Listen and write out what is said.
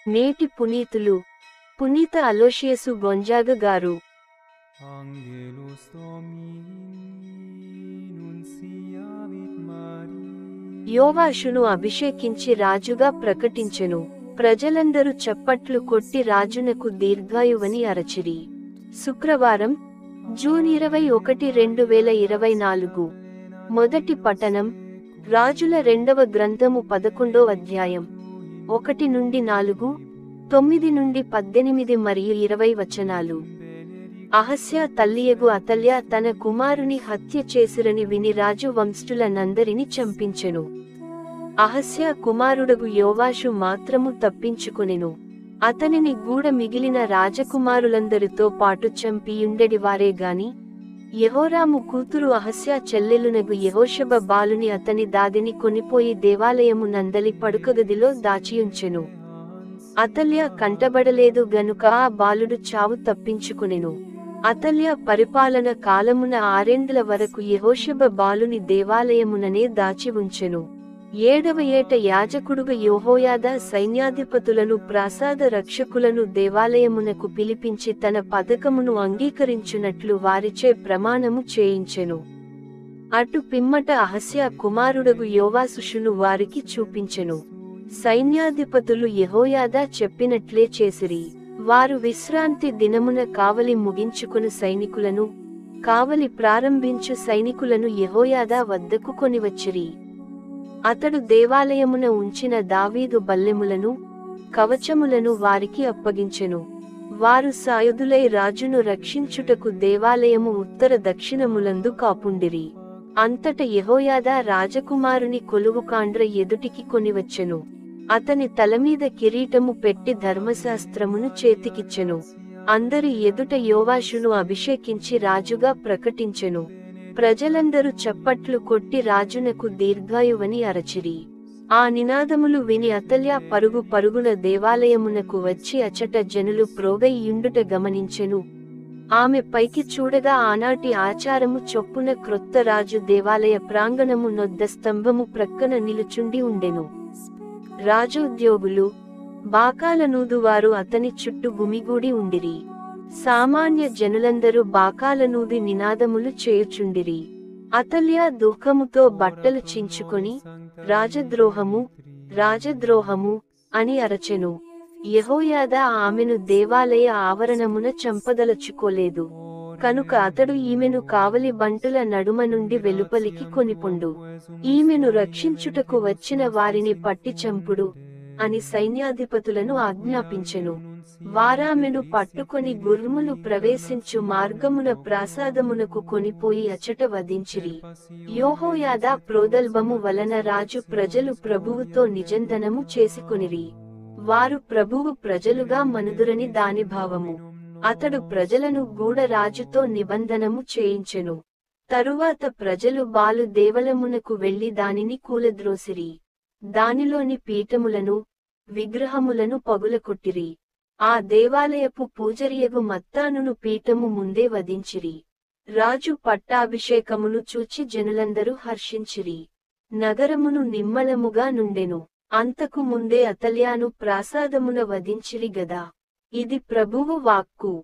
నేటి పునీతులు పునీత అలోషియసు గొంజాగ గారు. యోవాషును అభిషేకించి రాజుగా ప్రకటించెను. ప్రజలందరూ చప్పట్లు కొట్టి రాజునకు దీర్ఘాయువని అరచిరి. శుక్రవారం, జూన్ 21, 2024. మొదటి పఠనం రాజుల రెండవ గ్రంథము 11వ అధ్యాయం 1-4, 9-18 మరియు 20 వచనాలు. అహస్యా తల్లియగు అతల్యా తన కుమారుని హత్య చేసిరని విని రాజు వంశస్థులనందరిని చంపించెను. అహస్యా కుమారుడగు యోవాషు మాత్రము తప్పించుకొనెను. అతనిని గూడ మిగిలిన రాజకుమారులందరితో పాటు చంపియుండెడివారే గాని యెహోరాము కూతురు అహస్యా చెల్లెలునగు యెహోషబ బాలుని అతని దాదిని కొనిపోయి దేవాలయము నందలి పడుకగదిలో దాచియుంచెను. అతల్యా కంటబడలేదు గనుక ఆ బాలుడు చావు తప్పించుకొనెను. అతల్యా పరిపాలన కాలమున 6 ఏండ్ల వరకు యెహోషబ బాలుని దేవాలయముననే దాచి ఉంచెను. 7వ ఏట యాజకుడుగా యెహోయాదా సైన్యాధిపతులను ప్రాసాద రక్షకులను దేవాలయమునకు పిలిపించి తన పథకమును అంగీకరించునట్లు వారిచే ప్రమాణము చేయించెను. అటు పిమ్మట అహస్యా కుమారుడగు యోవాషును వారికి చూపించెను. సైన్యాధిపతులు యెహోయాదా చెప్పినట్లే చేసిరి. వారు విశ్రాంతి దినమున కావలి ముగించుకుని సైనికులను, కావలి ప్రారంభించు సైనికులను యెహోయాదా వద్దకు కొనివచ్చిరి. అతడు దేవాలయమున ఉంచిన దావీదు బల్లెములను, కవచములను వారికి అప్పగించెను. వారు సాయుధులై రాజును రక్షించుటకు దేవాలయము ఉత్తర దక్షిణములందు కాపుండిరి. అంతట యెహోయాదా రాజకుమారుని కొలువుకాండ్ర ఎదుటికి కొనివచ్చెను. అతని తలమీద కిరీటము పెట్టి ధర్మశాస్త్రమును చేతికిచ్చెను. అందరి ఎదుట యోవాషును అభిషేకించి రాజుగా ప్రకటించెను. ప్రజలందరూ చప్పట్లు కొట్టి రాజునకు దీర్ఘాయువని అరచిరి. ఆ నినాదములు విని అతల్యా పరుగు పరుగున దేవాలయమునకు వచ్చి అచట జనులు ప్రోగైయుండుట గమనించెను. ఆమె పైకి చూడగా ఆనాటి ఆచారము చొప్పున క్రొత్త రాజు దేవాలయ ప్రాంగణము నొద్ద స్తంభము ప్రక్కన నిలుచుండి ఉండెను. రాజోద్యోగులు, బాకాలనూదువారు అతని చుట్టూ గుమిగూడి ఉండిరి. సామాన్య జనులందరూ బాకాలనూది నినాదములు చేయుచుండిరి. అతల్యా దుఃఖముతో బట్టలు చించుకొని రాజద్రోహము, రాజద్రోహము అని అరచెను. యెహోయాదా ఆమెను దేవాలయ ఆవరణమున చంపదలచుకోలేదు. కనుక అతడు ఈమెను కావలి బంటుల నడుమ నుండి వెలుపలికి కొనిపొండు. ఈమెను రక్షించుటకు వచ్చిన వారిని పట్టి చంపుడు అని సైన్యాధిపతులను ఆజ్ఞాపించెను. వారామెను పట్టుకొని గుర్రములు ప్రవేశించు మార్గమున ప్రాసాదమునకు కొనిపోయి అచట వధించిరి. యెహోయాదా ప్రోదల్భము వలన రాజు ప్రజలు ప్రభువుతో నిబంధనము చేసుకొనిరి. వారు ప్రభువు ప్రజలుగా మనుదురని దాని భావము. అతడు ప్రజలను గూడ రాజుతో నిబంధనము చేయించెను. తరువాత ప్రజలు బాలు దేవాలయమునకు వెళ్లి దానిని కూలద్రోసిరి. దానిలోని పీఠములను, విగ్రహములను పగులకొట్టిరి. ఆ దేవాలయపు పూజరియగు మత్తానును పీఠము ముందే వధించిరి. రాజు పట్టాభిషేకమును చూచి జనులందరూ హర్షించిరి. నగరమును నిమ్మలముగా నుండెను. అంతకు ముందే అతల్యాను ప్రాసాదమున వధించిరి గదా. ఇది ప్రభువు వాక్కు.